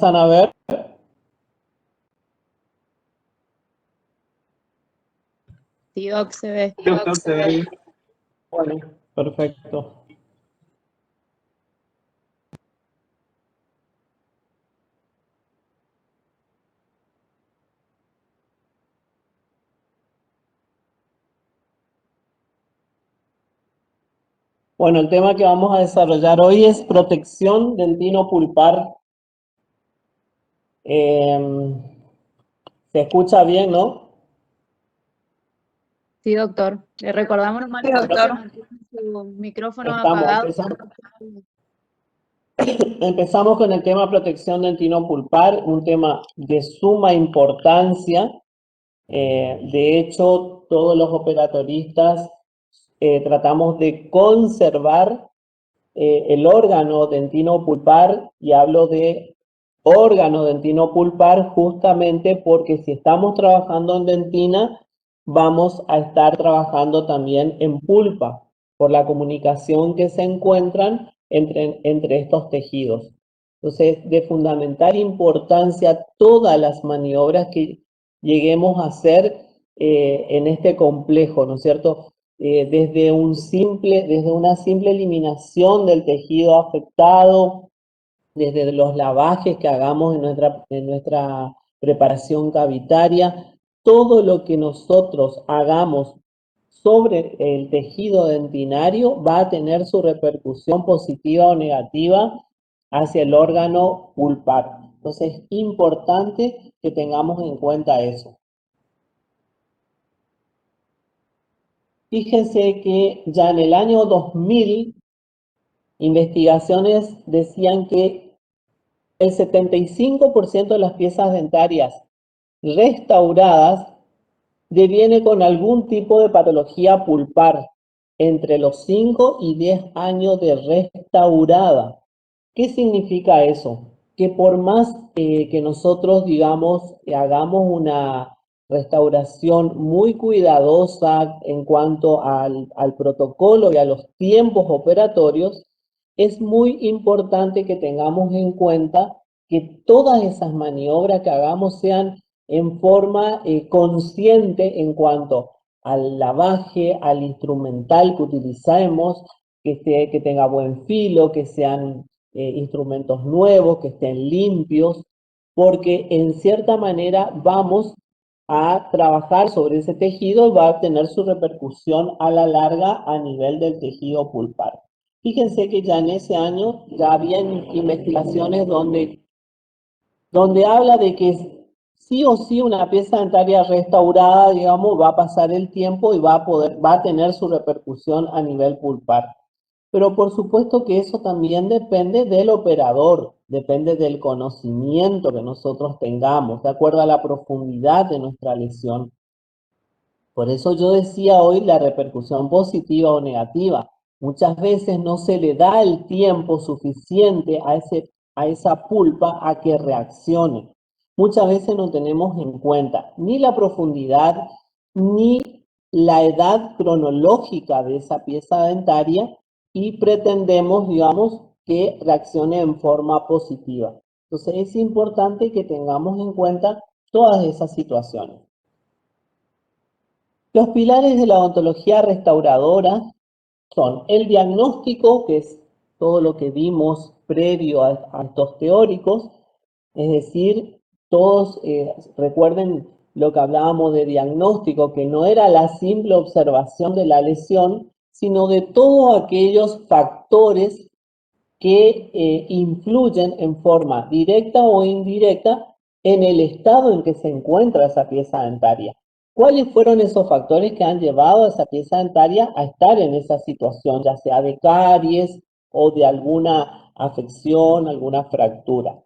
a ver? Sí, Doc, se ve. Bueno, perfecto. Bueno, el tema que vamos a desarrollar hoy es protección dentino-pulpar. Se escucha bien, ¿no? Sí, doctor. Le recordamos nomás que mantiene su micrófono apagado. Empezamos con el tema protección dentino-pulpar, un tema de suma importancia. De hecho, todos los operatoristas tratamos de conservar el órgano dentino-pulpar, y hablo de órgano dentino-pulpar justamente porque si estamos trabajando en dentina, vamos a estar trabajando también en pulpa, por la comunicación que se encuentran entre estos tejidos. Entonces, de fundamental importancia todas las maniobras que lleguemos a hacer en este complejo, ¿no es cierto? Desde una simple eliminación del tejido afectado, desde los lavajes que hagamos en nuestra preparación cavitaria, todo lo que nosotros hagamos sobre el tejido dentinario va a tener su repercusión positiva o negativa hacia el órgano pulpar. Entonces es importante que tengamos en cuenta eso. Fíjense que ya en el año 2000, investigaciones decían que el 75% de las piezas dentarias restauradas deviene con algún tipo de patología pulpar entre los 5 y 10 años de restaurada. ¿Qué significa eso? Que por más que nosotros, digamos, hagamos una restauración muy cuidadosa en cuanto al protocolo y a los tiempos operatorios, es muy importante que tengamos en cuenta que todas esas maniobras que hagamos sean en forma consciente en cuanto al lavaje, al instrumental que utilicemos, que tenga buen filo, que sean instrumentos nuevos, que estén limpios, porque en cierta manera vamos a trabajar sobre ese tejido y va a tener su repercusión a la larga a nivel del tejido pulpar. Fíjense que ya en ese año ya había investigaciones donde habla de que sí o sí una pieza dentaria restaurada, digamos, va a pasar el tiempo y va a tener su repercusión a nivel pulpar. Pero por supuesto que eso también depende del operador, depende del conocimiento que nosotros tengamos, de acuerdo a la profundidad de nuestra lesión. Por eso yo decía hoy la repercusión positiva o negativa. Muchas veces no se le da el tiempo suficiente a esa pulpa a que reaccione. Muchas veces no tenemos en cuenta ni la profundidad ni la edad cronológica de esa pieza dentaria y pretendemos, digamos, que reaccione en forma positiva. Entonces es importante que tengamos en cuenta todas esas situaciones. Los pilares de la odontología restauradora son el diagnóstico, que es todo lo que vimos previo a estos teóricos, es decir, todos recuerden lo que hablábamos de diagnóstico, que no era la simple observación de la lesión, sino de todos aquellos factores que influyen en forma directa o indirecta en el estado en que se encuentra esa pieza dentaria. ¿Cuáles fueron esos factores que han llevado a esa pieza dentaria a estar en esa situación, ya sea de caries o de alguna afección, alguna fractura?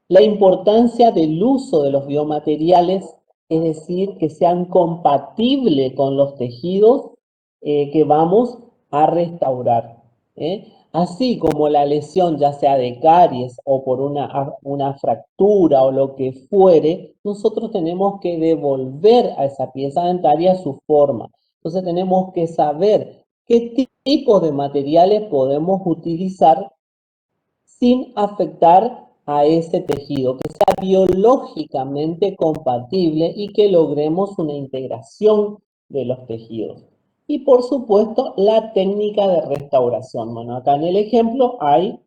La importancia del uso de los biomateriales, es decir, que sean compatibles con los tejidos que vamos a restaurar. Así como la lesión, ya sea de caries o por una fractura o lo que fuere, nosotros tenemos que devolver a esa pieza dentaria su forma. Entonces tenemos que saber qué tipo de materiales podemos utilizar sin afectar a ese tejido, que sea biológicamente compatible y que logremos una integración de los tejidos. Y por supuesto, la técnica de restauración. Bueno, acá en el ejemplo hay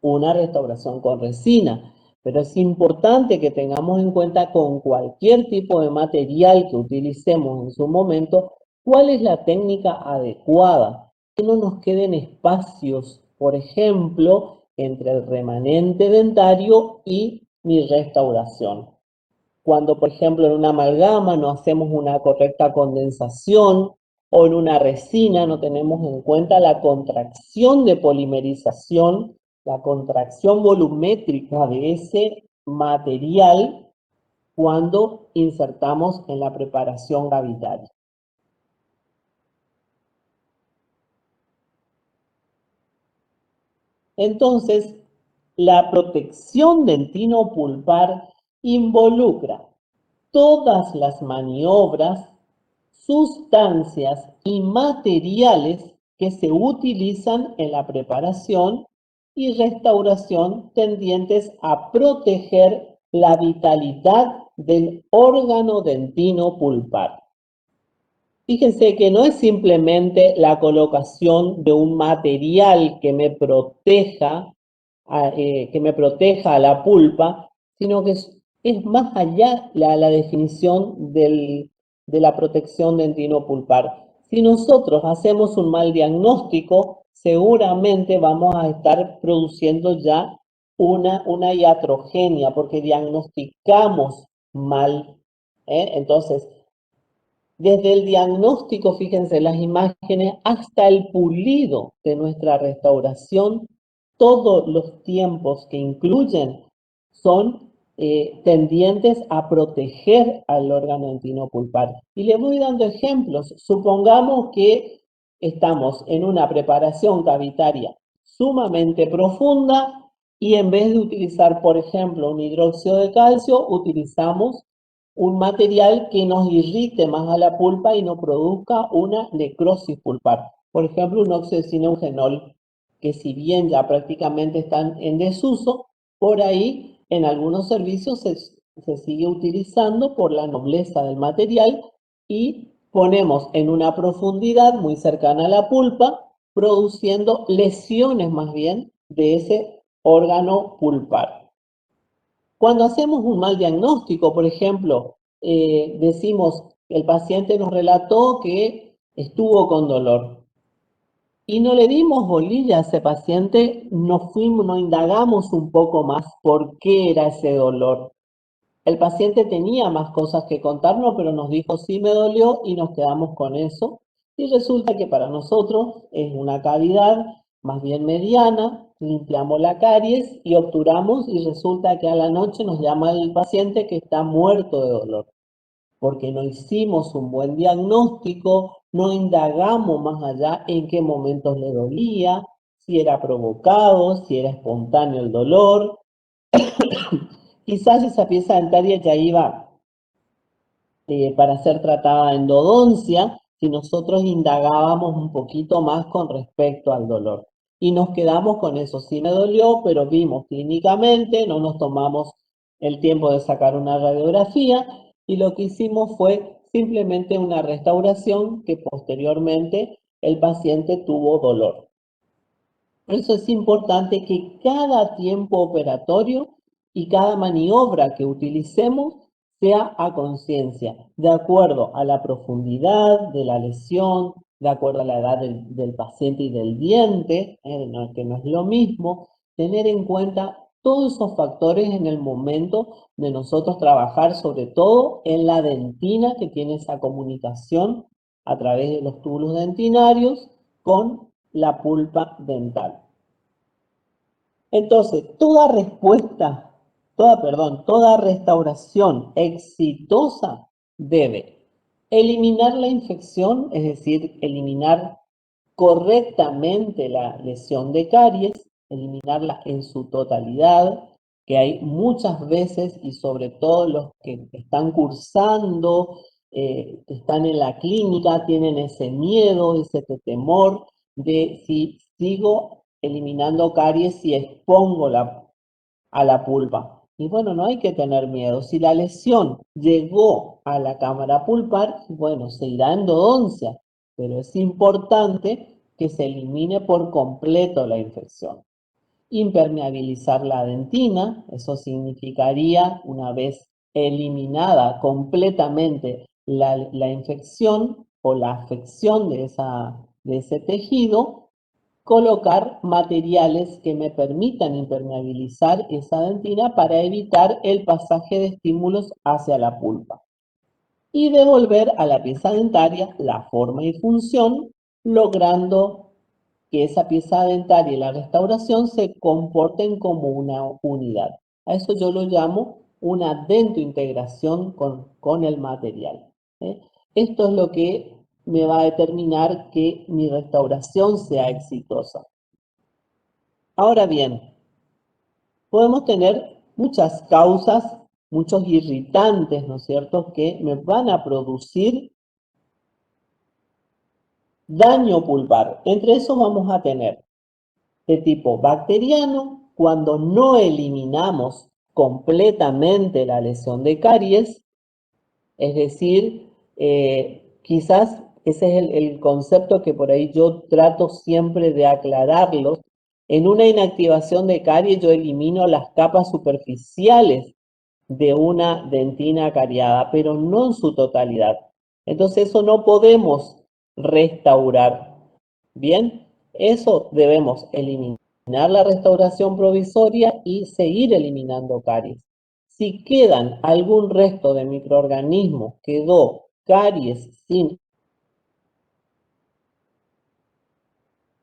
una restauración con resina, pero es importante que tengamos en cuenta con cualquier tipo de material que utilicemos en su momento, cuál es la técnica adecuada, que no nos queden espacios, por ejemplo, entre el remanente dentario y mi restauración. Cuando, por ejemplo, en una amalgama no hacemos una correcta condensación o en una resina no tenemos en cuenta la contracción de polimerización, la contracción volumétrica de ese material cuando insertamos en la preparación cavitaria. Entonces, la protección dentino-pulpar involucra todas las maniobras, sustancias y materiales que se utilizan en la preparación y restauración tendientes a proteger la vitalidad del órgano dentino pulpar. Fíjense que no es simplemente la colocación de un material que me proteja a la pulpa, sino que es más allá la definición de la protección dentino-pulpar. Si nosotros hacemos un mal diagnóstico, seguramente vamos a estar produciendo ya una iatrogenia, porque diagnosticamos mal. Entonces, desde el diagnóstico, fíjense las imágenes, hasta el pulido de nuestra restauración, todos los tiempos que incluyen son tendientes a proteger al órgano dentino-pulpar. Y les voy dando ejemplos. Supongamos que estamos en una preparación cavitaria sumamente profunda y en vez de utilizar, por ejemplo, un hidróxido de calcio, utilizamos un material que nos irrite más a la pulpa y no produzca una necrosis pulpar. Por ejemplo, un óxido de zineugenol, que si bien ya prácticamente están en desuso, por ahí en algunos servicios se sigue utilizando por la nobleza del material y ponemos en una profundidad muy cercana a la pulpa, produciendo lesiones más bien de ese órgano pulpar. Cuando hacemos un mal diagnóstico, por ejemplo, decimos, el paciente nos relató que estuvo con dolor y no le dimos bolilla a ese paciente, nos indagamos un poco más por qué era ese dolor. El paciente tenía más cosas que contarnos, pero nos dijo sí me dolió y nos quedamos con eso. Y resulta que para nosotros es una cavidad más bien mediana, limpiamos la caries y obturamos y resulta que a la noche nos llama el paciente que está muerto de dolor, porque no hicimos un buen diagnóstico, no indagamos más allá en qué momentos le dolía, si era provocado, si era espontáneo el dolor. Quizás esa pieza dentaria ya iba para ser tratada endodoncia si nosotros indagábamos un poquito más con respecto al dolor. Y nos quedamos con eso, sí me dolió, pero vimos clínicamente, no nos tomamos el tiempo de sacar una radiografía y lo que hicimos fue simplemente una restauración que posteriormente el paciente tuvo dolor. Por eso es importante que cada tiempo operatorio y cada maniobra que utilicemos sea a conciencia, de acuerdo a la profundidad de la lesión, de acuerdo a la edad del paciente y del diente, que no es lo mismo, tener en cuenta todos esos factores en el momento de nosotros trabajar, sobre todo en la dentina que tiene esa comunicación a través de los túbulos dentinarios con la pulpa dental. Entonces, toda restauración exitosa debe eliminar la infección, es decir, eliminar correctamente la lesión de caries, eliminarla en su totalidad, que hay muchas veces, y sobre todo los que están cursando, que están en la clínica, tienen ese miedo, ese temor de si sigo eliminando caries, si expongo a la pulpa. Y bueno, no hay que tener miedo. Si la lesión llegó a la cámara pulpar, bueno, se irá endodoncia, pero es importante que se elimine por completo la infección. Impermeabilizar la dentina, eso significaría, una vez eliminada completamente la infección o la afección de ese tejido, colocar materiales que me permitan impermeabilizar esa dentina para evitar el pasaje de estímulos hacia la pulpa y devolver a la pieza dentaria la forma y función, logrando que esa pieza dentaria y la restauración se comporten como una unidad. A eso yo lo llamo una dentointegración con el material. ¿eh? Esto es lo que me va a determinar que mi restauración sea exitosa. Ahora bien, podemos tener muchas causas, muchos irritantes, ¿no es cierto?, que me van a producir daño pulpar. Entre esos vamos a tener de tipo bacteriano, cuando no eliminamos completamente la lesión de caries, es decir, quizás ese es el concepto que por ahí yo trato siempre de aclararlo. En una inactivación de caries yo elimino las capas superficiales de una dentina cariada, pero no en su totalidad. Entonces eso no podemos restaurar. Bien, eso debemos eliminar la restauración provisoria y seguir eliminando caries. Si quedan algún resto de microorganismos, quedó caries sin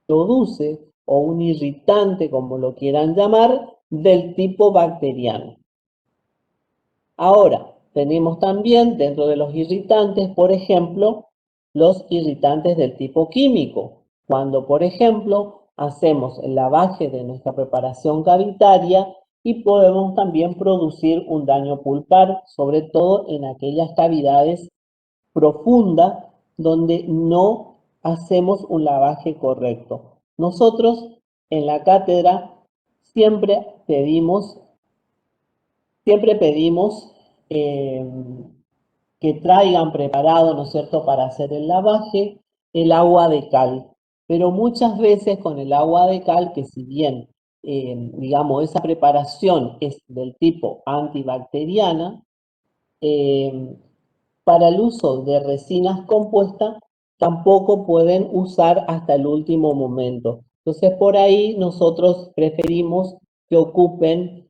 produce o un irritante, como lo quieran llamar, del tipo bacteriano. Ahora, tenemos también dentro de los irritantes, por ejemplo, los irritantes del tipo químico. Cuando, por ejemplo, hacemos el lavaje de nuestra preparación cavitaria y podemos también producir un daño pulpar, sobre todo en aquellas cavidades profundas donde no hacemos un lavaje correcto. Nosotros en la cátedra siempre pedimos eh, que traigan preparado, ¿no es cierto?, para hacer el lavaje, el agua de cal. Pero muchas veces con el agua de cal, que si bien, digamos, esa preparación es del tipo antibacteriana, eh, para el uso de resinas compuestas tampoco pueden usar hasta el último momento. Entonces por ahí nosotros preferimos que ocupen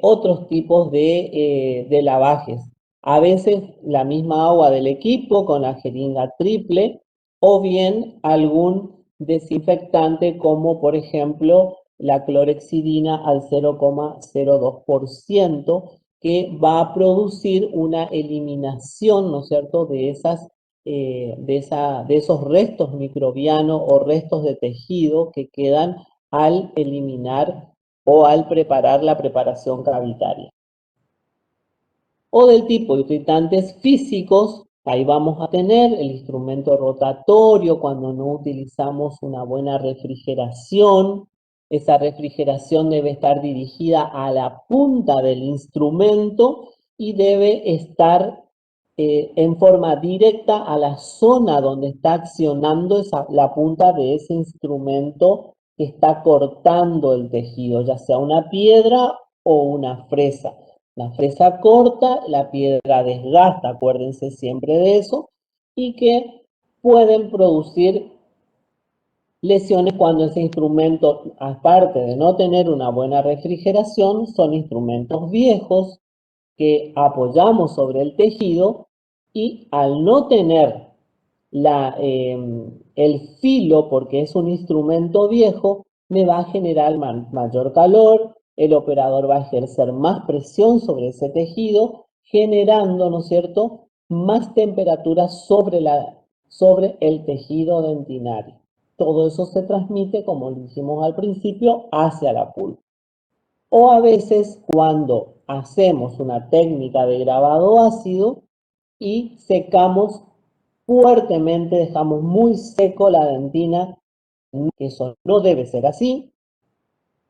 otros tipos de lavajes. A veces la misma agua del equipo con la jeringa triple o bien algún desinfectante como por ejemplo la clorexidina al 0,02% que va a producir una eliminación, ¿no es cierto?, de esos restos microbianos o restos de tejido que quedan al eliminar o al preparar la preparación cavitaria. O del tipo irritantes físicos, ahí vamos a tener el instrumento rotatorio cuando no utilizamos una buena refrigeración. Esa refrigeración debe estar dirigida a la punta del instrumento y debe estar en forma directa a la zona donde está accionando la punta de ese instrumento que está cortando el tejido, ya sea una piedra o una fresa. La fresa corta, la piedra desgasta, acuérdense siempre de eso, y que pueden producir lesiones cuando ese instrumento, aparte de no tener una buena refrigeración, son instrumentos viejos que apoyamos sobre el tejido y al no tener el filo, porque es un instrumento viejo, me va a generar mayor calor, el operador va a ejercer más presión sobre ese tejido, generando, ¿no es cierto?, más temperatura sobre el tejido dentinario. Todo eso se transmite, como dijimos al principio, hacia la pulpa. O a veces cuando hacemos una técnica de grabado ácido y secamos fuertemente, dejamos muy seco la dentina, que eso no debe ser así,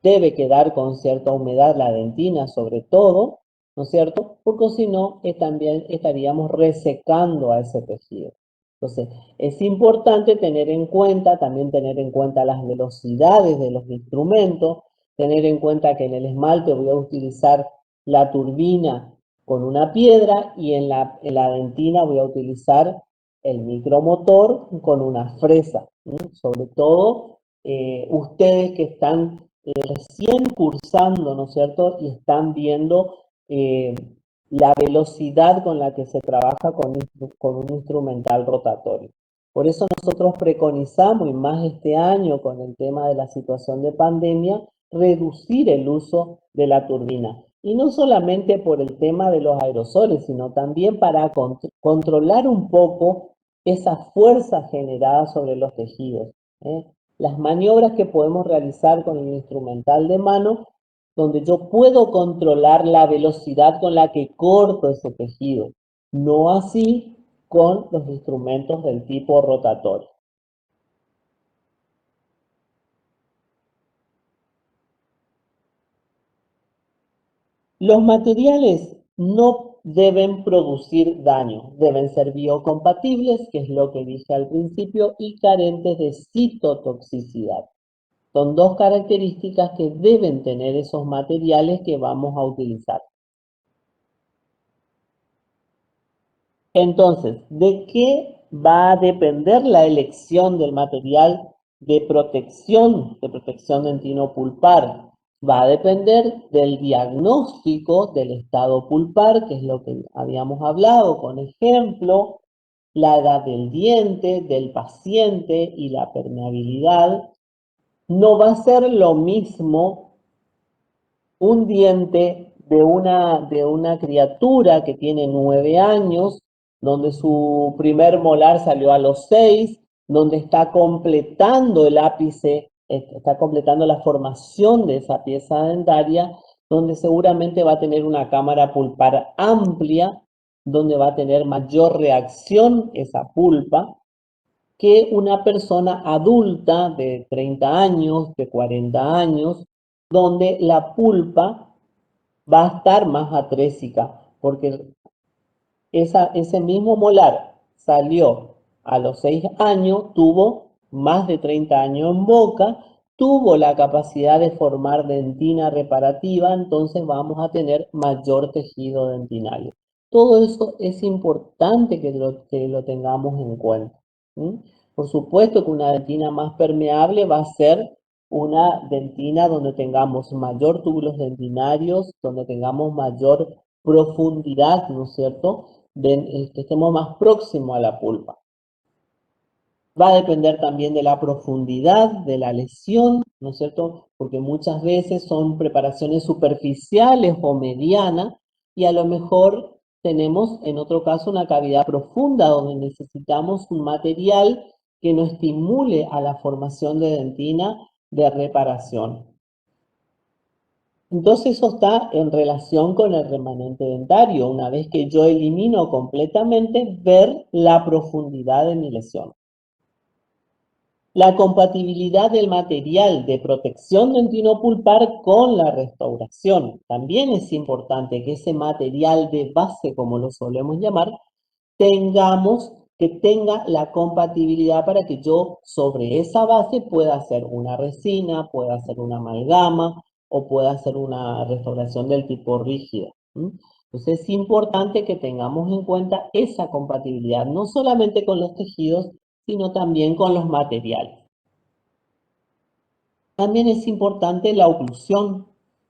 debe quedar con cierta humedad la dentina sobre todo, ¿no es cierto? Porque si no, también estaríamos resecando a ese tejido. Entonces, es importante también tener en cuenta las velocidades de los instrumentos, tener en cuenta que en el esmalte voy a utilizar la turbina con una piedra y en la dentina voy a utilizar el micromotor con una fresa. Sobre todo ustedes que están recién cursando, ¿no es cierto? Y están viendo la velocidad con la que se trabaja con un instrumental rotatorio. Por eso nosotros preconizamos, y más este año con el tema de la situación de pandemia, reducir el uso de la turbina. Y no solamente por el tema de los aerosoles, sino también para controlar un poco esa fuerza generada sobre los tejidos. Las maniobras que podemos realizar con el instrumental de mano, donde yo puedo controlar la velocidad con la que corto ese tejido, no así con los instrumentos del tipo rotatorio. Los materiales no deben producir daño, deben ser biocompatibles, que es lo que dije al principio, y carentes de citotoxicidad. Son dos características que deben tener esos materiales que vamos a utilizar. Entonces, ¿de qué va a depender la elección del material de protección dentinopulpar? Va a depender del diagnóstico del estado pulpar, que es lo que habíamos hablado, con ejemplo, la edad del diente, del paciente y la permeabilidad. No va a ser lo mismo un diente de una criatura que tiene 9 años, donde su primer molar salió a los 6, donde está completando el ápice, está completando la formación de esa pieza dentaria, donde seguramente va a tener una cámara pulpar amplia, donde va a tener mayor reacción esa pulpa, que una persona adulta de 30 años, de 40 años, donde la pulpa va a estar más atrésica, porque ese mismo molar salió a los 6 años, tuvo más de 30 años en boca, tuvo la capacidad de formar dentina reparativa, entonces vamos a tener mayor tejido dentinario. Todo eso es importante que lo tengamos en cuenta. Por supuesto que una dentina más permeable va a ser una dentina donde tengamos mayor túbulos dentinarios, donde tengamos mayor profundidad, ¿no es cierto? Que estemos más próximos a la pulpa. Va a depender también de la profundidad de la lesión, ¿no es cierto? Porque muchas veces son preparaciones superficiales o medianas y a lo mejor tenemos en otro caso una cavidad profunda donde necesitamos un material que no estimule a la formación de dentina de reparación. Entonces eso está en relación con el remanente dentario. Una vez que yo elimino completamente, ver la profundidad de mi lesión. La compatibilidad del material de protección dentinopulpar con la restauración. También es importante que ese material de base, como lo solemos llamar, que tenga la compatibilidad para que yo sobre esa base pueda hacer una resina, pueda hacer una amalgama o pueda hacer una restauración del tipo rígida. Entonces es importante que tengamos en cuenta esa compatibilidad, no solamente con los tejidos, sino también con los materiales. También es importante la oclusión,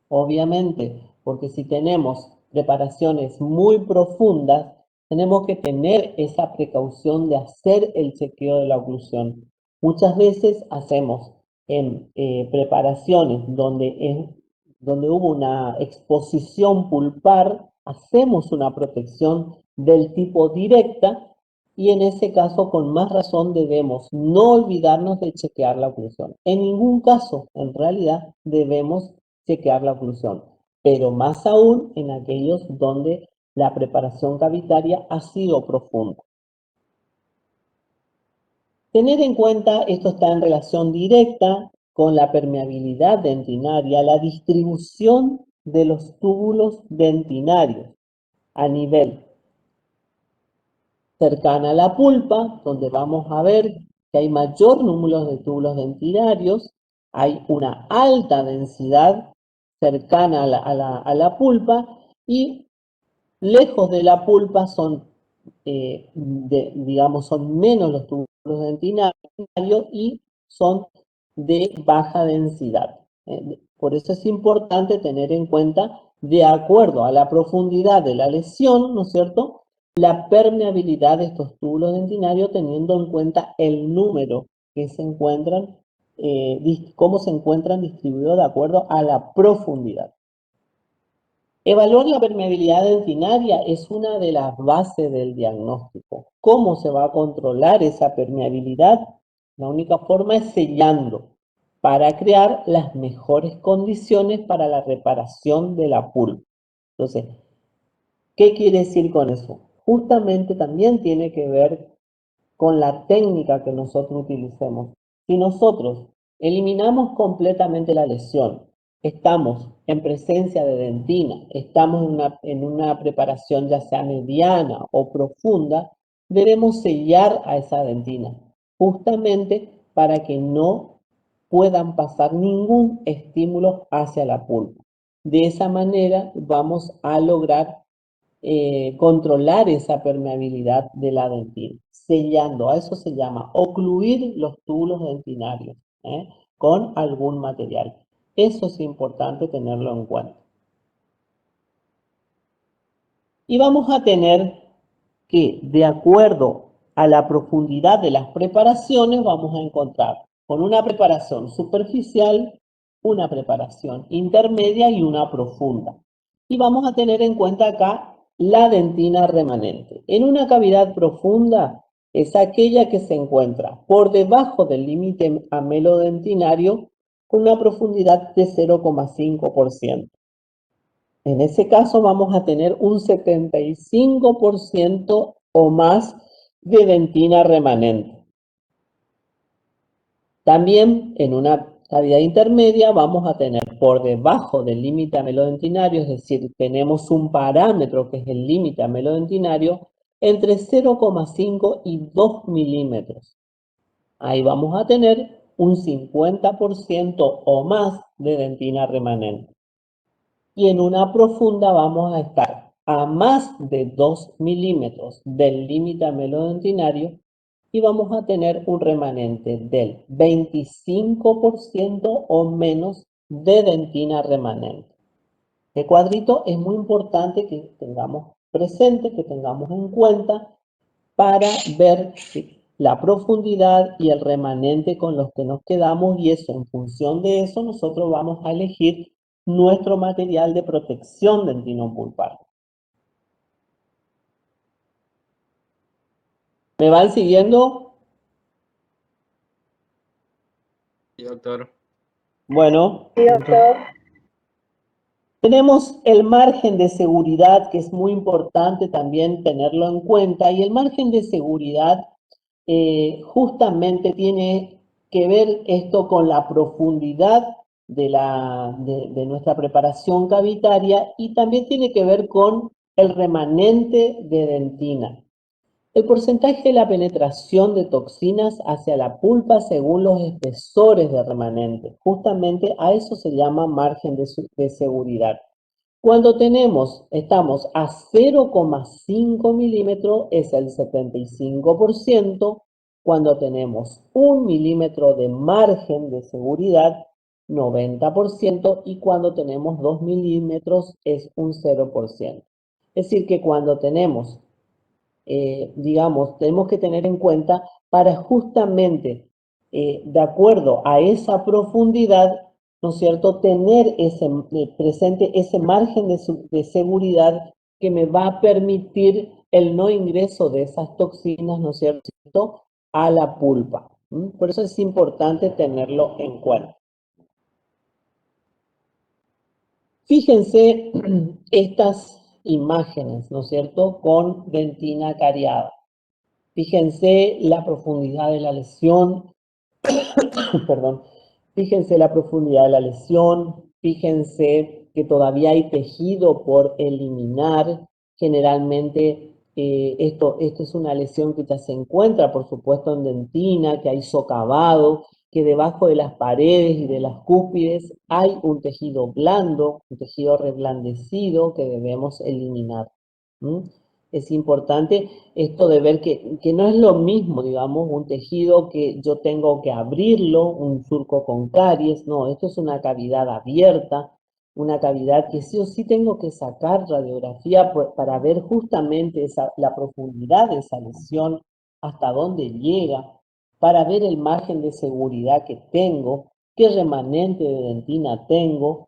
obviamente, porque si tenemos preparaciones muy profundas, tenemos que tener esa precaución de hacer el chequeo de la oclusión. Muchas veces hacemos en preparaciones donde hubo una exposición pulpar, hacemos una protección del tipo directa y en ese caso con más razón debemos no olvidarnos de chequear la oclusión. En ningún caso, en realidad, debemos chequear la oclusión, pero más aún en aquellos donde la preparación cavitaria ha sido profunda. Tener en cuenta, esto está en relación directa con la permeabilidad dentinaria la distribución de los túbulos dentinarios a nivel cercana a la pulpa, donde vamos a ver que hay mayor número de túbulos dentinarios, hay una alta densidad cercana a la pulpa y lejos de la pulpa son, digamos, son menos los túbulos dentinarios y son de baja densidad. Por eso es importante tener en cuenta, de acuerdo a la profundidad de la lesión, ¿no es cierto?, la permeabilidad de estos túbulos dentinarios, teniendo en cuenta el número que se encuentran, cómo se encuentran distribuidos de acuerdo a la profundidad. Evaluar la permeabilidad dentinaria es una de las bases del diagnóstico. ¿Cómo se va a controlar esa permeabilidad? La única forma es sellando, para crear las mejores condiciones para la reparación de la pulpa. Entonces, ¿qué quiere decir con eso? Justamente también tiene que ver con la técnica que nosotros utilicemos. Si nosotros eliminamos completamente la lesión, estamos en presencia de dentina, estamos en una preparación ya sea mediana o profunda, debemos sellar a esa dentina, justamente para que no puedan pasar ningún estímulo hacia la pulpa. De esa manera vamos a lograr controlar esa permeabilidad de la dentina, sellando, a eso se llama ocluir los túbulos dentinarios con algún material. Eso es importante tenerlo en cuenta. Y vamos a tener que, de acuerdo a la profundidad de las preparaciones, vamos a encontrar con una preparación superficial, una preparación intermedia y una profunda. Y vamos a tener en cuenta acá la dentina remanente. En una cavidad profunda es aquella que se encuentra por debajo del límite amelodentinario con una profundidad de 0,5%. En ese caso vamos a tener un 75% o más de dentina remanente. También en una cavidad intermedia vamos a tener por debajo del límite amelodentinario, es decir, tenemos un parámetro que es el límite amelodentinario entre 0,5 y 2 milímetros. Ahí vamos a tener un 50% o más de dentina remanente. Y en una profunda vamos a estar a más de 2 milímetros del límite amelodentinario y vamos a tener un remanente del 25% o menos de dentina remanente. Este cuadrito es muy importante que tengamos presente, que tengamos en cuenta para ver la profundidad y el remanente con los que nos quedamos, y eso, en función de eso, nosotros vamos a elegir nuestro material de protección dentinopulpar. ¿Me van siguiendo? Sí, doctor. Bueno, sí, doctor. Tenemos el margen de seguridad, que es muy importante también tenerlo en cuenta, y el margen de seguridad justamente tiene que ver esto con la profundidad de nuestra preparación cavitaria, y también tiene que ver con el remanente de dentina. El porcentaje de la penetración de toxinas hacia la pulpa según los espesores de remanente. Justamente a eso se llama margen de seguridad. Cuando estamos a 0,5 milímetros es el 75%. Cuando tenemos 1 milímetro de margen de seguridad, 90%. Y cuando tenemos 2 milímetros es un 0%. Es decir, que cuando tenemos tenemos que tener en cuenta para justamente, de acuerdo a esa profundidad, ¿no es cierto?, tener presente ese margen de seguridad que me va a permitir el no ingreso de esas toxinas, ¿no es cierto?, a la pulpa. Por eso es importante tenerlo en cuenta. Fíjense estas imágenes, ¿no es cierto?, con dentina cariada. Fíjense la profundidad de la lesión, perdón. Fíjense la profundidad de la lesión, fíjense que todavía hay tejido por eliminar. Generalmente esto es una lesión que ya se encuentra, por supuesto, en dentina, que hay socavado, que debajo de las paredes y de las cúspides hay un tejido blando, un tejido reblandecido que debemos eliminar. Es importante esto de ver que no es lo mismo, digamos, un tejido que yo tengo que abrirlo, un surco con caries, no, esto es una cavidad abierta, una cavidad que sí o sí tengo que sacar radiografía para ver justamente la profundidad de esa lesión, hasta dónde llega, para ver el margen de seguridad que tengo, qué remanente de dentina tengo,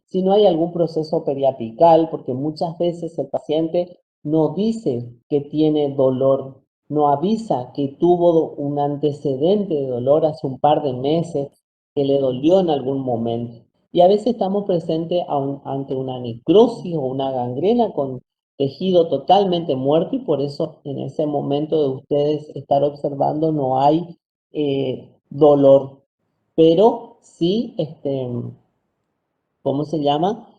si no hay algún proceso periapical, porque muchas veces el paciente no dice que tiene dolor, no avisa que tuvo un antecedente de dolor hace un par de meses, que le dolió en algún momento. Y a veces estamos presentes ante una necrosis o una gangrena con tejido totalmente muerto y por eso en ese momento de ustedes estar observando no hay dolor. Pero sí, ¿cómo se llama?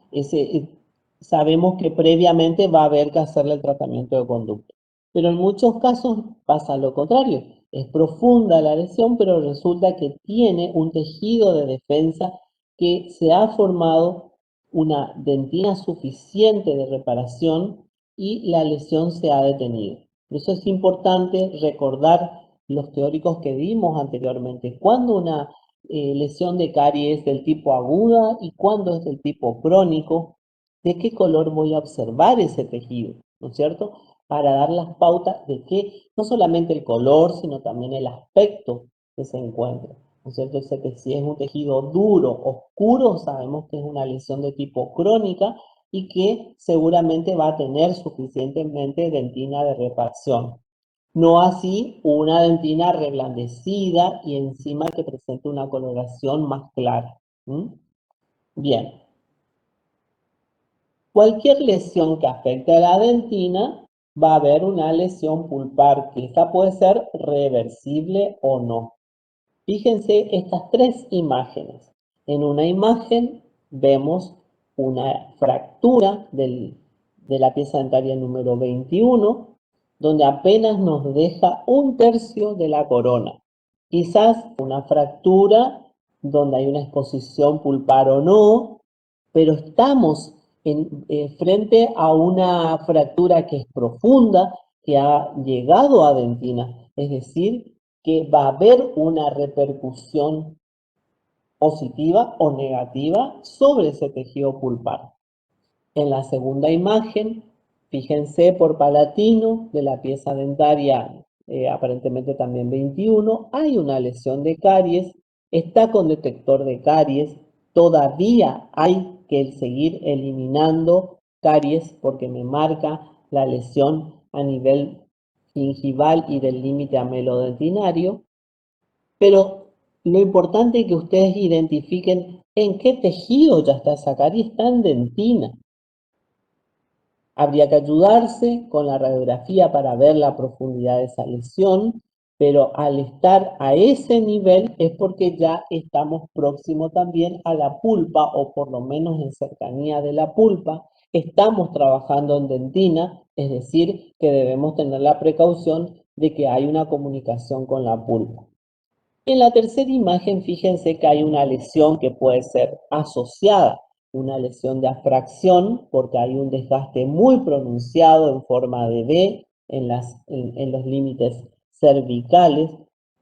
Sabemos que previamente va a haber que hacerle el tratamiento de conducto. Pero en muchos casos pasa lo contrario. Es profunda la lesión, pero resulta que tiene un tejido de defensa que se ha formado una dentina suficiente de reparación y la lesión se ha detenido. Por eso es importante recordar los teóricos que vimos anteriormente. Cuando una lesión de caries del tipo aguda y cuando es del tipo crónico, de qué color voy a observar ese tejido, ¿no es cierto? Para dar las pautas de que no solamente el color, sino también el aspecto que se encuentra, ¿no es cierto? Si es un tejido duro, oscuro, sabemos que es una lesión de tipo crónica y que seguramente va a tener suficientemente dentina de reparación. No así una dentina reblandecida y encima que presente una coloración más clara. Bien. Cualquier lesión que afecte a la dentina va a haber una lesión pulpar, que esta puede ser reversible o no. Fíjense estas tres imágenes. En una imagen vemos una fractura de la pieza dentaria número 21, donde apenas nos deja un tercio de la corona. Quizás una fractura donde hay una exposición pulpar o no, pero estamos frente a una fractura que es profunda, que ha llegado a dentina, es decir, que va a haber una repercusión positiva o negativa sobre ese tejido pulpar. En la segunda imagen, fíjense por palatino de la pieza dentaria, aparentemente también 21, hay una lesión de caries, está con detector de caries, todavía hay que seguir eliminando caries porque me marca la lesión a nivel gingival y del límite amelodentinario, pero lo importante es que ustedes identifiquen en qué tejido ya está esa caries, está en dentina. Habría que ayudarse con la radiografía para ver la profundidad de esa lesión, pero al estar a ese nivel es porque ya estamos próximos también a la pulpa o por lo menos en cercanía de la pulpa. Estamos trabajando en dentina, es decir, que debemos tener la precaución de que hay una comunicación con la pulpa. En la tercera imagen, fíjense que hay una lesión que puede ser asociada, una lesión de afracción, porque hay un desgaste muy pronunciado en forma de V en los límites cervicales,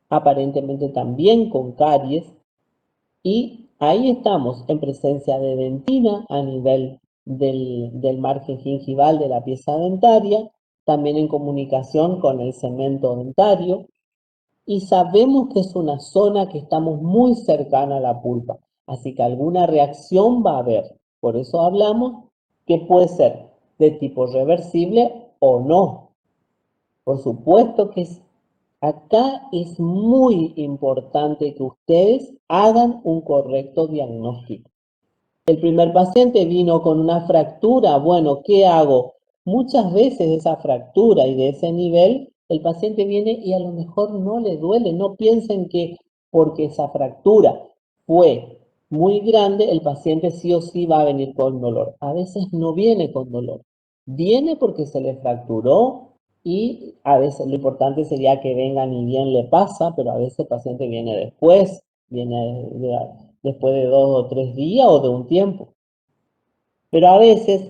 aparentemente también con caries, y ahí estamos en presencia de dentina a nivel del margen gingival de la pieza dentaria, también en comunicación con el cemento dentario, y sabemos que es una zona que estamos muy cercana a la pulpa, así que alguna reacción va a haber. Por eso hablamos que puede ser de tipo reversible o no. Por supuesto que acá es muy importante que ustedes hagan un correcto diagnóstico. El primer paciente vino con una fractura. Bueno, ¿qué hago? Muchas veces esa fractura y de ese nivel, el paciente viene y a lo mejor no le duele. No piensen que porque esa fractura fue muy grande, el paciente sí o sí va a venir con dolor. A veces no viene con dolor. Viene porque se le fracturó y a veces lo importante sería que venga ni bien le pasa, pero a veces el paciente viene después, después de 2 o 3 días o de un tiempo. Pero a veces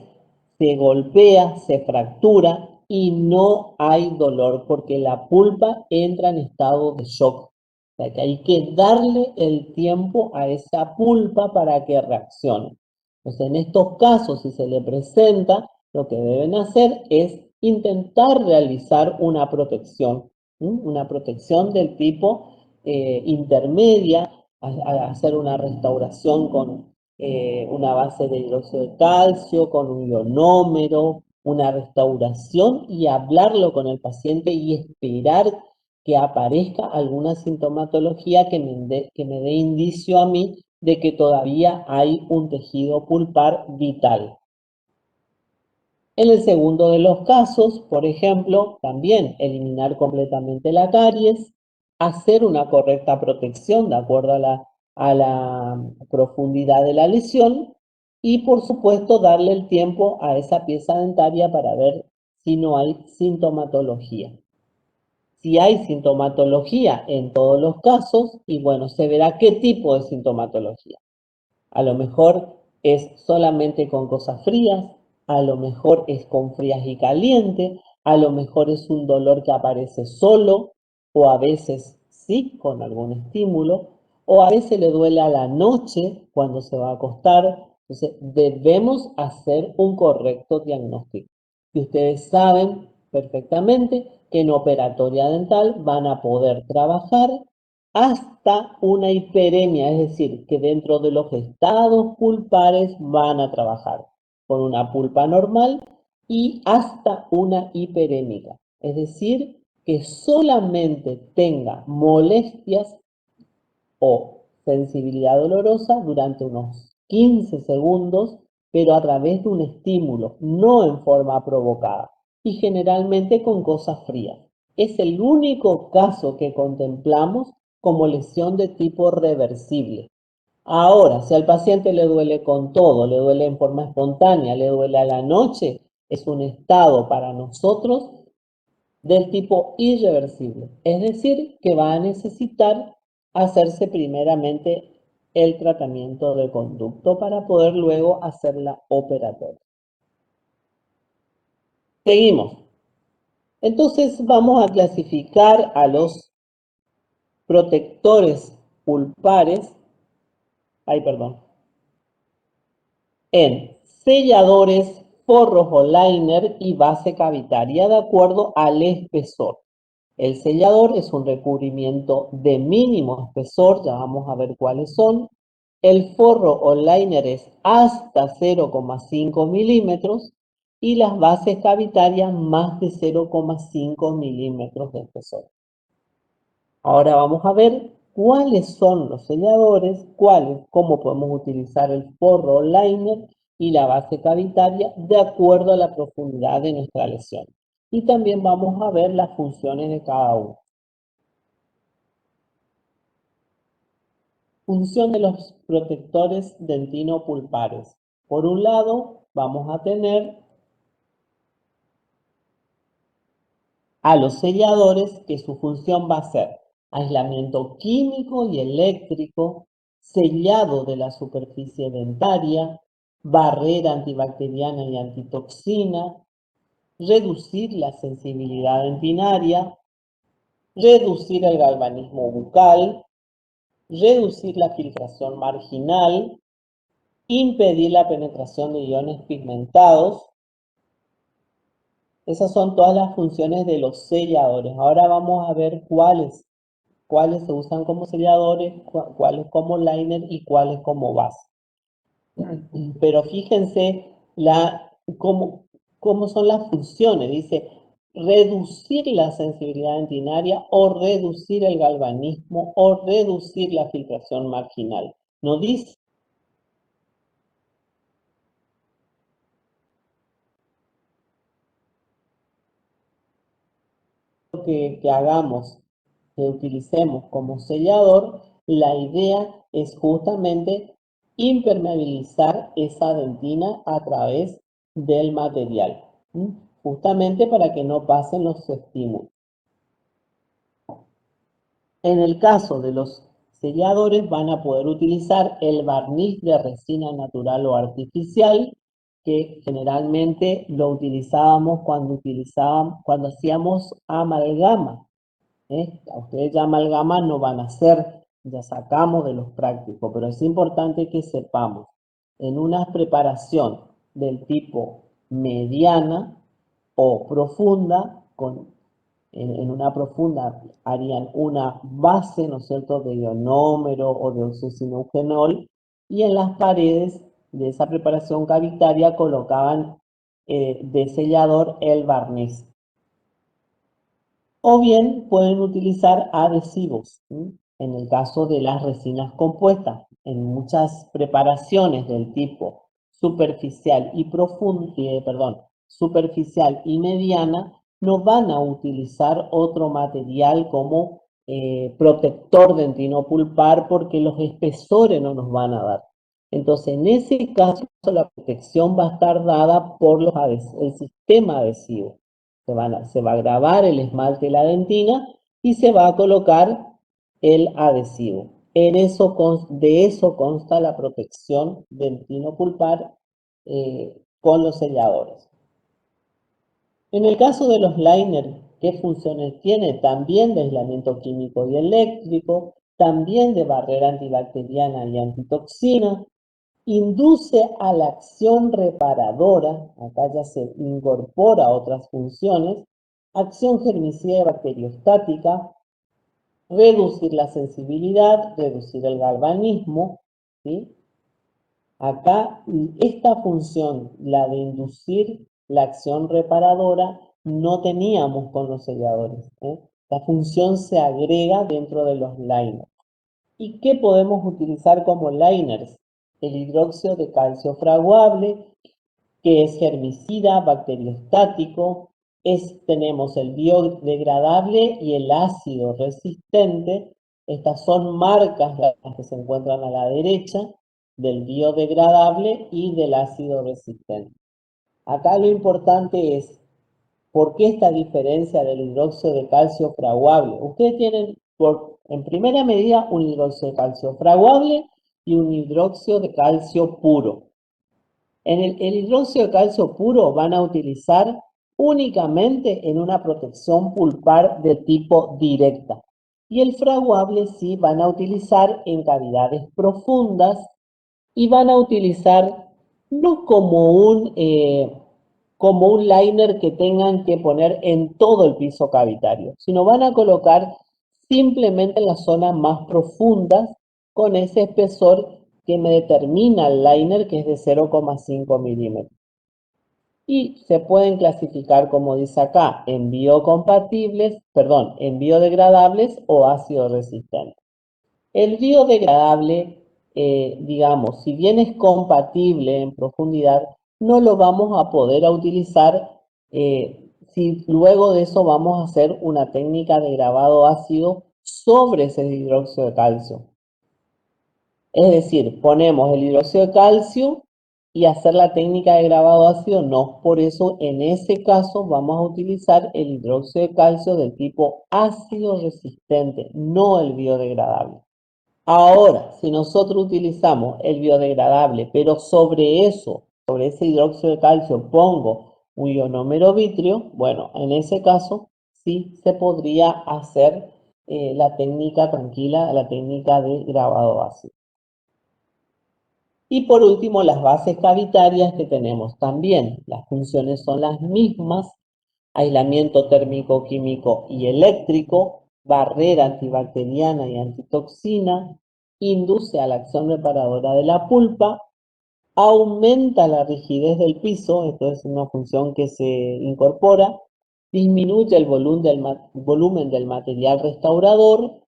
se golpea, se fractura y no hay dolor porque la pulpa entra en estado de shock. O sea que hay que darle el tiempo a esa pulpa para que reaccione. Entonces, en estos casos, si se le presenta, lo que deben hacer es intentar realizar una protección, una protección del tipo intermedia, hacer una restauración con una base de hidróxido de calcio, con un ionómero, una restauración y hablarlo con el paciente y esperar que aparezca alguna sintomatología que me dé indicio a mí de que todavía hay un tejido pulpar vital. En el segundo de los casos, por ejemplo, también eliminar completamente la caries, hacer una correcta protección de acuerdo a la profundidad de la lesión y, por supuesto, darle el tiempo a esa pieza dentaria para ver si no hay sintomatología. Si hay sintomatología en todos los casos, y bueno, se verá qué tipo de sintomatología. A lo mejor es solamente con cosas frías, a lo mejor es con frías y caliente, a lo mejor es un dolor que aparece solo, o a veces sí con algún estímulo, o a veces le duele a la noche cuando se va a acostar. Entonces, debemos hacer un correcto diagnóstico. Y ustedes saben perfectamente que en operatoria dental van a poder trabajar hasta una hiperemia, es decir, que dentro de los estados pulpares van a trabajar con una pulpa normal y hasta una hiperémica, es decir, que solamente tenga molestias o sensibilidad dolorosa durante unos 15 segundos, pero a través de un estímulo, no en forma provocada, y generalmente con cosas frías. Es el único caso que contemplamos como lesión de tipo reversible. Ahora, si al paciente le duele con todo, le duele en forma espontánea, le duele a la noche, es un estado para nosotros del tipo irreversible. Es decir, que va a necesitar hacerse primeramente el tratamiento de conducto para poder luego hacer la operatoria. Seguimos. Entonces vamos a clasificar a los protectores pulpares, en selladores, forros o liner y base cavitaria de acuerdo al espesor. El sellador es un recubrimiento de mínimo espesor, ya vamos a ver cuáles son. El forro o liner es hasta 0,5 milímetros y las bases cavitarias más de 0,5 milímetros de espesor. Ahora vamos a ver cuáles son los selladores, cómo podemos utilizar el forro o liner y la base cavitaria de acuerdo a la profundidad de nuestra lesión. Y también vamos a ver las funciones de cada uno. Función de los protectores dentino-pulpares. Por un lado, vamos a tener a los selladores, que su función va a ser aislamiento químico y eléctrico, sellado de la superficie dentaria, barrera antibacteriana y antitoxina, reducir la sensibilidad dentinaria, reducir el galvanismo bucal, reducir la filtración marginal, impedir la penetración de iones pigmentados. Esas son todas las funciones de los selladores. Ahora vamos a ver cuáles se usan como selladores, cuáles como liner y cuáles como base. Pero fíjense cómo son las funciones. Dice reducir la sensibilidad dentinaria o reducir el galvanismo o reducir la filtración marginal. No dice que hagamos, que utilicemos como sellador, la idea es justamente impermeabilizar esa dentina a través del material, justamente para que no pasen los estímulos. En el caso de los selladores van a poder utilizar el barniz de resina natural o artificial, que generalmente lo utilizábamos cuando hacíamos amalgama. A ustedes ya amalgama no van a hacer, ya sacamos de los prácticos, pero es importante que sepamos, en una preparación del tipo mediana o profunda, en una profunda harían una base, ¿no es cierto?, de ionómero o de oxocineugenol, y en las paredes de esa preparación cavitaria colocaban de sellador el barniz. O bien pueden utilizar adhesivos, en el caso de las resinas compuestas. En muchas preparaciones del tipo superficial y superficial y mediana, no van a utilizar otro material como protector dentinopulpar porque los espesores no nos van a dar. Entonces, en ese caso, la protección va a estar dada por el sistema adhesivo. Se va a grabar el esmalte de la dentina y se va a colocar el adhesivo. De eso consta la protección dentinopulpar con los selladores. En el caso de los liners, ¿qué funciones tiene? También de aislamiento químico y eléctrico, también de barrera antibacteriana y antitoxina, induce a la acción reparadora, acá ya se incorpora otras funciones, acción germicida y bacteriostática, reducir la sensibilidad, reducir el galvanismo, ¿sí? Acá esta función, la de inducir la acción reparadora, no teníamos con los selladores. La función se agrega dentro de los liners. ¿Y qué podemos utilizar como liners? El hidróxido de calcio fraguable, que es germicida, bacteriostático. Tenemos el biodegradable y el ácido resistente. Estas son marcas las que se encuentran a la derecha del biodegradable y del ácido resistente. Acá lo importante es, ¿por qué esta diferencia del hidróxido de calcio fraguable? Ustedes tienen, en primera medida, un hidróxido de calcio fraguable y un hidróxido de calcio puro. El hidróxido de calcio puro van a utilizar únicamente en una protección pulpar de tipo directa. Y el fraguable sí van a utilizar en cavidades profundas y van a utilizar no como un liner que tengan que poner en todo el piso cavitario, sino van a colocar simplemente en las zonas más profundas con ese espesor que me determina el liner, que es de 0,5 milímetros. Y se pueden clasificar, como dice acá, en biodegradables o ácido resistente. El biodegradable, digamos, si bien es compatible en profundidad, no lo vamos a poder utilizar si luego de eso vamos a hacer una técnica de grabado ácido sobre ese hidróxido de calcio. Es decir, ponemos el hidróxido de calcio y hacer la técnica de grabado ácido, no. Por eso, en ese caso, vamos a utilizar el hidróxido de calcio del tipo ácido resistente, no el biodegradable. Ahora, si nosotros utilizamos el biodegradable, pero sobre ese hidróxido de calcio, pongo un ionómero vitrio, bueno, en ese caso sí se podría hacer la técnica tranquila, la técnica de grabado ácido. Y por último, las bases cavitarias que tenemos también. Las funciones son las mismas: aislamiento térmico, químico y eléctrico, barrera antibacteriana y antitoxina, induce a la acción reparadora de la pulpa, aumenta la rigidez del piso, esto es una función que se incorpora, disminuye el volumen del material restaurador,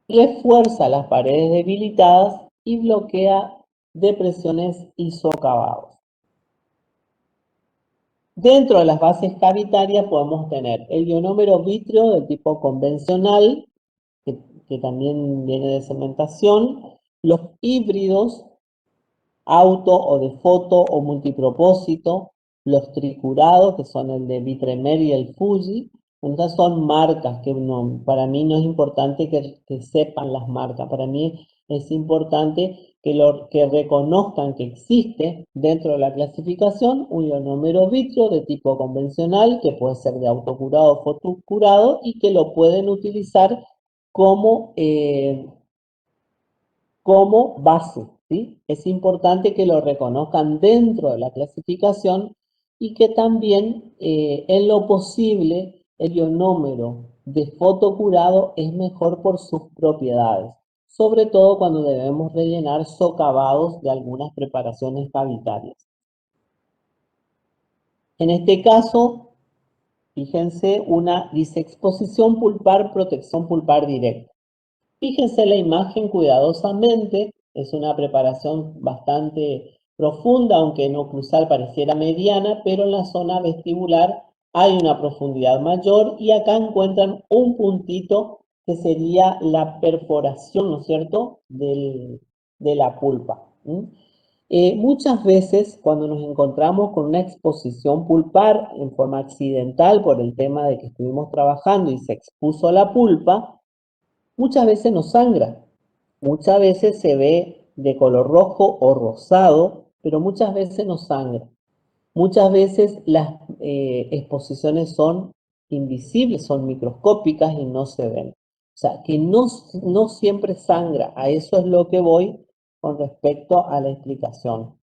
refuerza las paredes debilitadas y bloquea depresiones y socavados. Dentro de las bases cavitarias podemos tener el ionómero vítreo de tipo convencional, que también viene de cementación, los híbridos, auto o de foto o multipropósito, los tricurados, que son el de Vitremer y el Fuji. Entonces son marcas que para mí no es importante que sepan las marcas, para mí es importante que reconozcan que existe dentro de la clasificación un ionómero vitrio de tipo convencional, que puede ser de autocurado o fotocurado, y que lo pueden utilizar como base, ¿sí? Es importante que lo reconozcan dentro de la clasificación y que también, en lo posible, el ionómero de fotocurado es mejor por sus propiedades, sobre todo cuando debemos rellenar socavados de algunas preparaciones cavitarias. En este caso, fíjense, dice exposición pulpar, protección pulpar directa. Fíjense la imagen cuidadosamente, es una preparación bastante profunda, aunque en oclusal pareciera mediana, pero en la zona vestibular hay una profundidad mayor y acá encuentran un puntito que sería la perforación, ¿no es cierto?, de la pulpa. Muchas veces cuando nos encontramos con una exposición pulpar en forma accidental por el tema de que estuvimos trabajando y se expuso la pulpa, muchas veces no sangra, muchas veces se ve de color rojo o rosado, pero muchas veces no sangra. Muchas veces las exposiciones son invisibles, son microscópicas y no se ven. O sea, que no siempre sangra. A eso es lo que voy con respecto a la explicación.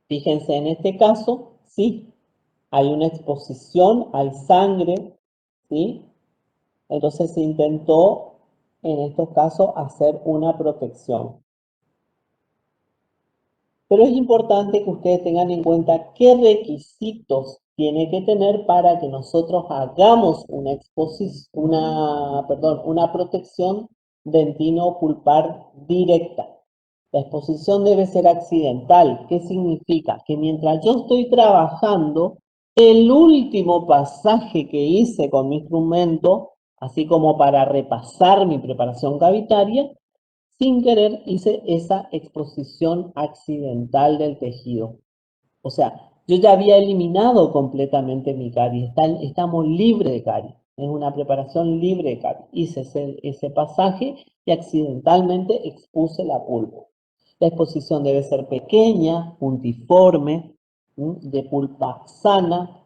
Fíjense, en este caso, sí, hay una exposición, hay sangre, ¿sí? Entonces se intentó, en estos casos, hacer una protección. Pero es importante que ustedes tengan en cuenta qué requisitos tiene que tener para que nosotros hagamos una protección dentino-pulpar directa. La exposición debe ser accidental. ¿Qué significa? Que mientras yo estoy trabajando, el último pasaje que hice con mi instrumento, así como para repasar mi preparación cavitaria, sin querer hice esa exposición accidental del tejido. O sea, yo ya había eliminado completamente mi caries, estamos libres de caries. Es una preparación libre de caries. Hice ese pasaje y accidentalmente expuse la pulpa. La exposición debe ser pequeña, puntiforme, de pulpa sana,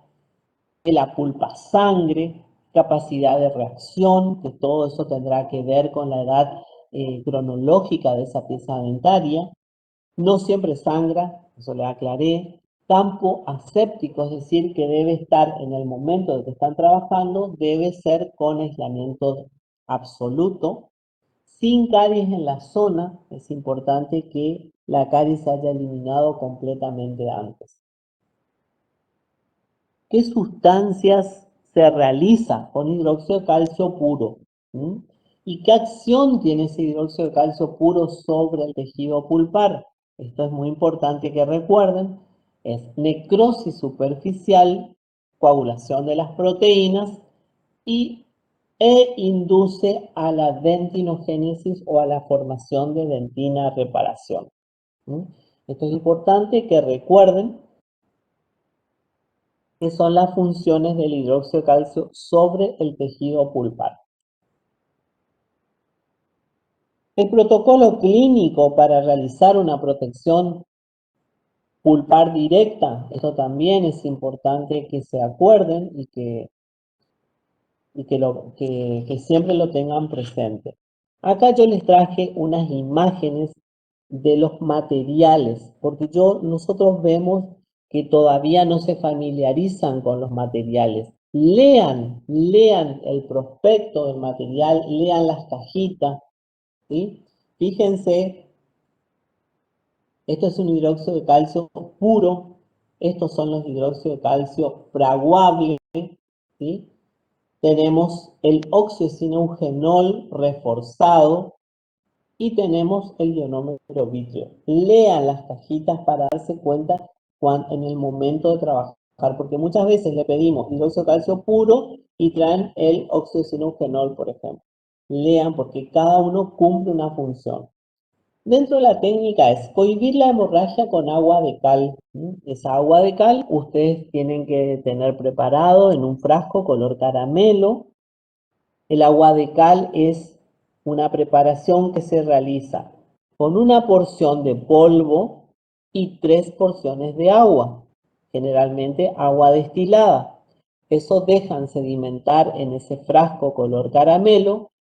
que la pulpa sangre, capacidad de reacción, que todo eso tendrá que ver con la edad cronológica de esa pieza dentaria. No siempre sangra, eso le aclaré. Campo aséptico, es decir, que debe estar en el momento de que están trabajando, debe ser con aislamiento absoluto. Sin caries en la zona, es importante que la caries se haya eliminado completamente antes. ¿Qué sustancias se realiza con hidróxido de calcio puro? ¿Y qué acción tiene ese hidróxido de calcio puro sobre el tejido pulpar? Esto es muy importante que recuerden. Es necrosis superficial, coagulación de las proteínas e induce a la dentinogénesis o a la formación de dentina reparación. Esto es importante que recuerden que son las funciones del hidróxido de calcio sobre el tejido pulpar. El protocolo clínico para realizar una protección pulpar directa, esto también es importante que se acuerden y que siempre lo tengan presente. Acá yo les traje unas imágenes de los materiales, porque nosotros vemos que todavía no se familiarizan con los materiales. Lean el prospecto del material, lean las cajitas, ¿sí? Fíjense, esto es un hidróxido de calcio puro, estos son los hidróxidos de calcio fraguables, ¿sí? Tenemos el oxiocineugenol reforzado y tenemos el ionómero vítreo. Lean las cajitas para darse cuenta en el momento de trabajar, porque muchas veces le pedimos hidróxido de calcio puro y traen el oxiocineugenol, por ejemplo. lean porque cada uno cumple una función. Dentro de la técnica es cohibir la hemorragia con agua de cal. Esa agua de cal ustedes tienen que tener preparado en un frasco color caramelo. El agua de cal es una preparación que se realiza con una porción de polvo y 3 porciones de agua, generalmente agua destilada. Eso dejan sedimentar en ese frasco color caramelo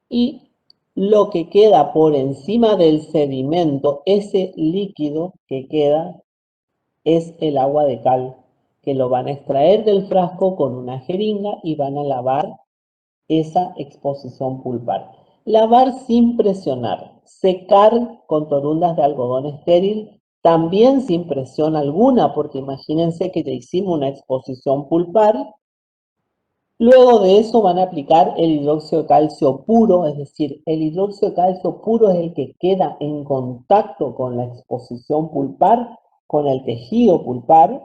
y lo que queda por encima del sedimento, ese líquido que queda, es el agua de cal, que lo van a extraer del frasco con una jeringa y van a lavar esa exposición pulpar. Lavar sin presionar, secar con torundas de algodón estéril, también sin presión alguna, porque imagínense que ya hicimos una exposición pulpar. Luego de eso van a aplicar el hidróxido de calcio puro, es decir, el hidróxido de calcio puro es el que queda en contacto con la exposición pulpar, con el tejido pulpar.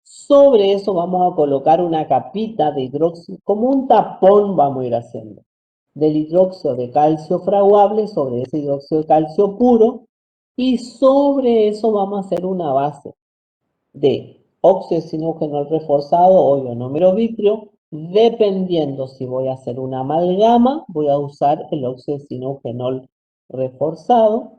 Sobre eso vamos a colocar una capita de hidróxido, como un tapón vamos a ir haciendo, del hidróxido de calcio fraguable sobre ese hidróxido de calcio puro, y sobre eso vamos a hacer una base de óxido de zinc reforzado o ionómero vitrio. Dependiendo si voy a hacer una amalgama, voy a usar el óxido de zinc reforzado,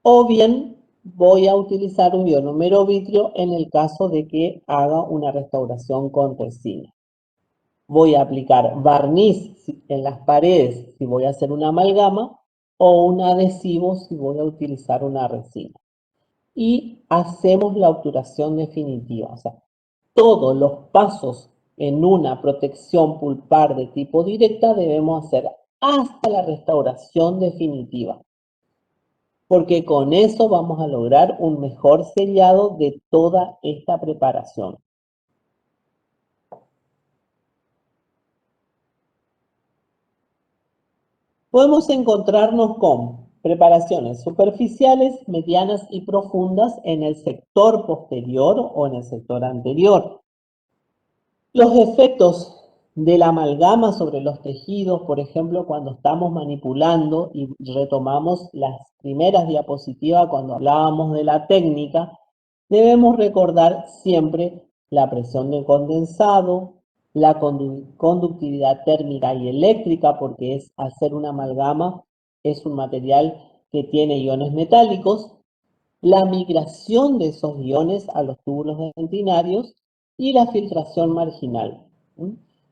o bien voy a utilizar un ionómero vitrio en el caso de que haga una restauración con resina. Voy a aplicar barniz en las paredes si voy a hacer una amalgama, o un adhesivo si voy a utilizar una resina. Y hacemos la obturación definitiva. O sea, todos los pasos en una protección pulpar de tipo directa debemos hacer hasta la restauración definitiva, porque con eso vamos a lograr un mejor sellado de toda esta preparación. Podemos encontrarnos con preparaciones superficiales, medianas y profundas en el sector posterior o en el sector anterior. Los efectos de la amalgama sobre los tejidos, por ejemplo, cuando estamos manipulando y retomamos las primeras diapositivas cuando hablábamos de la técnica, debemos recordar siempre la presión de condensado, la conductividad térmica y eléctrica, porque hacer una amalgama es un material que tiene iones metálicos, la migración de esos iones a los túbulos dentinarios y la filtración marginal.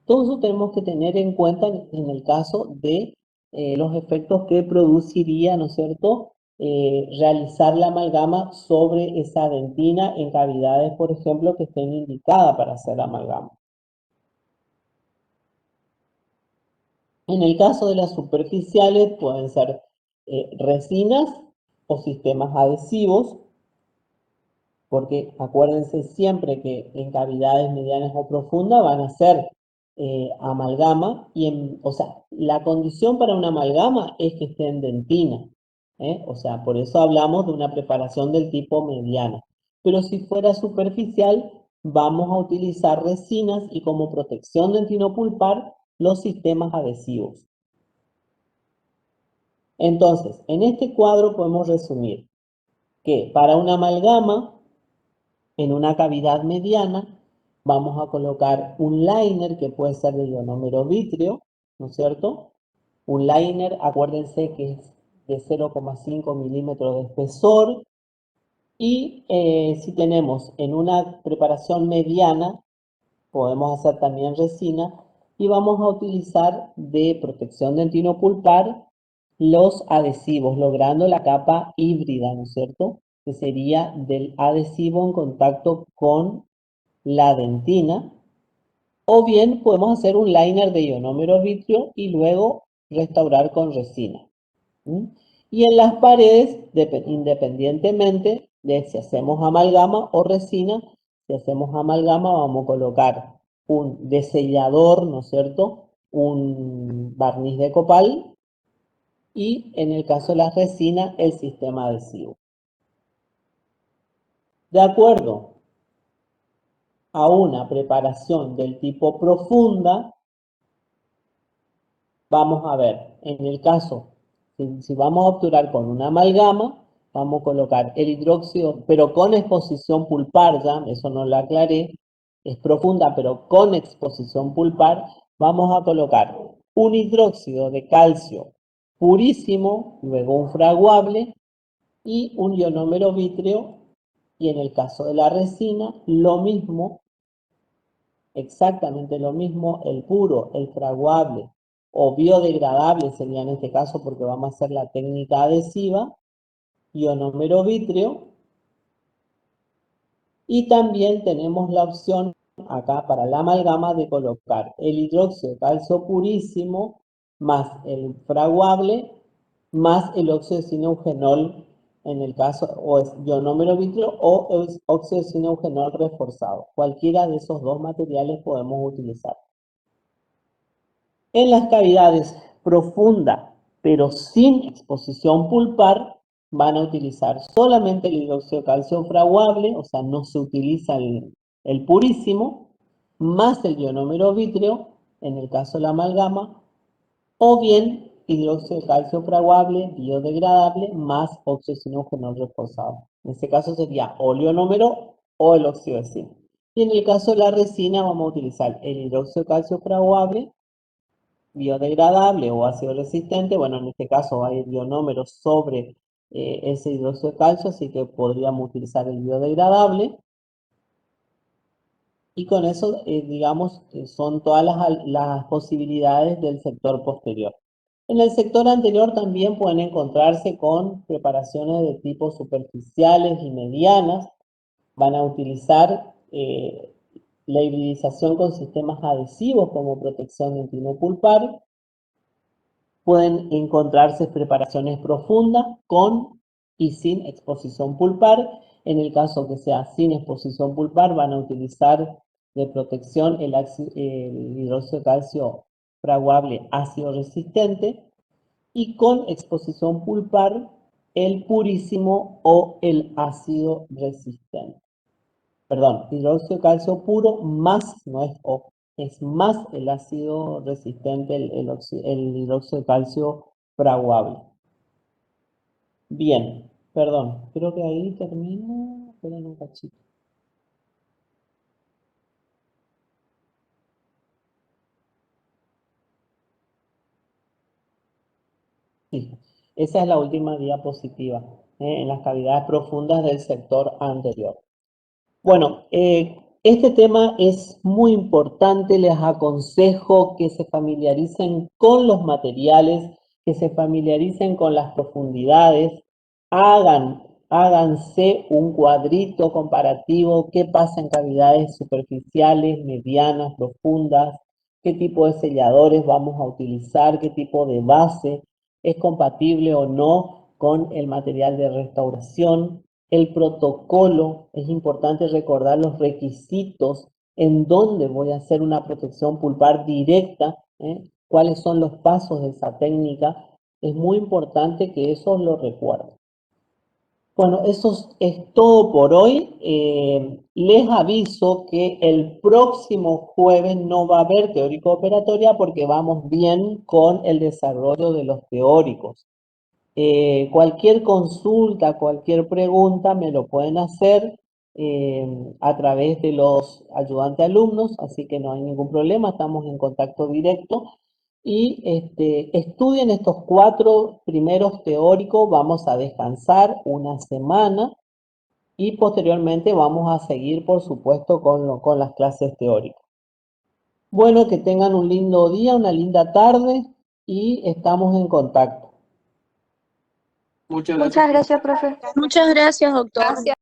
Todo eso tenemos que tener en cuenta en el caso de los efectos que produciría, ¿no es cierto?, realizar la amalgama sobre esa dentina en cavidades, por ejemplo, que estén indicadas para hacer la amalgama. En el caso de las superficiales pueden ser resinas o sistemas adhesivos, porque acuérdense siempre que en cavidades medianas o profundas van a ser amalgama, o sea, la condición para una amalgama es que esté en dentina, o sea, por eso hablamos de una preparación del tipo mediana. Pero si fuera superficial, vamos a utilizar resinas y como protección dentinopulpar los sistemas adhesivos. Entonces, en este cuadro podemos resumir que para una amalgama en una cavidad mediana vamos a colocar un liner que puede ser de ionómero vitrio, ¿no es cierto? Un liner, acuérdense que es de 0,5 milímetros de espesor. Y si tenemos en una preparación mediana, podemos hacer también resina. Y vamos a utilizar de protección dentinopulpar los adhesivos, logrando la capa híbrida, ¿no es cierto?, que sería del adhesivo en contacto con la dentina. O bien podemos hacer un liner de ionómero vitrio y luego restaurar con resina. Y en las paredes, independientemente de si hacemos amalgama o resina, si hacemos amalgama vamos a colocar un desellador, ¿no es cierto?, un barniz de copal, y en el caso de la resina, el sistema adhesivo. De acuerdo a una preparación del tipo profunda, vamos a ver, en el caso, si vamos a obturar con una amalgama, vamos a colocar el hidróxido, pero con exposición pulpar, ya, eso no lo aclaré, es profunda, pero con exposición pulpar, vamos a colocar un hidróxido de calcio purísimo, luego un fraguable y un ionómero vítreo, y en el caso de la resina, lo mismo, exactamente lo mismo, el puro, el fraguable o biodegradable sería en este caso porque vamos a hacer la técnica adhesiva, ionómero vítreo, y también tenemos la opción acá para la amalgama de colocar el hidróxido de calcio purísimo más el fraguable más el óxido de zinc eugenol en el caso, o es ionómero vítreo o es óxido de zinc eugenol reforzado. Cualquiera de esos dos materiales podemos utilizar. En las cavidades profundas, pero sin exposición pulpar, van a utilizar solamente el hidróxido de calcio fraguable, o sea, no se utiliza el purísimo, más el ionómero vítreo, en el caso de la amalgama, o bien hidróxido de calcio fraguable, biodegradable, más óxido de zinc eugenol reforzado. En este caso sería o el ionómero o el óxido de zinc. Y en el caso de la resina vamos a utilizar el hidróxido de calcio fraguable, biodegradable o ácido resistente. Bueno, en este caso va a ir ionómero sobre ese hidróxido de calcio, así que podríamos utilizar el biodegradable. Y con eso, digamos, son todas las posibilidades del sector posterior. En el sector anterior también pueden encontrarse con preparaciones de tipo superficiales y medianas. Van a utilizar la hibridización con sistemas adhesivos como protección de tinopulpar. Pueden encontrarse preparaciones profundas con y sin exposición pulpar. En el caso que sea sin exposición pulpar, van a utilizar de protección el hidróxido de calcio fraguable ácido resistente, y con exposición pulpar el purísimo o el ácido resistente. Perdón, hidróxido de calcio puro más, no es O, es más el ácido resistente, el hidróxido de calcio fraguable. Bien, perdón, creo que ahí termino. Esperen un cachito. Sí, esa es la última diapositiva, en las cavidades profundas del sector anterior. Bueno, este tema es muy importante, les aconsejo que se familiaricen con los materiales, que se familiaricen con las profundidades, háganse un cuadrito comparativo, qué pasa en cavidades superficiales, medianas, profundas, qué tipo de selladores vamos a utilizar, qué tipo de base es compatible o no con el material de restauración. El protocolo, es importante recordar los requisitos en dónde voy a hacer una protección pulpar directa, cuáles son los pasos de esa técnica. Es muy importante que eso lo recuerden. Bueno, eso es todo por hoy. Les aviso que el próximo jueves no va a haber teórico operatoria porque vamos bien con el desarrollo de los teóricos. Cualquier consulta, cualquier pregunta me lo pueden hacer a través de los ayudantes alumnos, así que no hay ningún problema, estamos en contacto directo. Y estudien estos 4 primeros teóricos, vamos a descansar una semana y posteriormente vamos a seguir, por supuesto, con las clases teóricas. Bueno, que tengan un lindo día, una linda tarde y estamos en contacto. Muchas Muchas gracias, profe. Muchas gracias, doctor.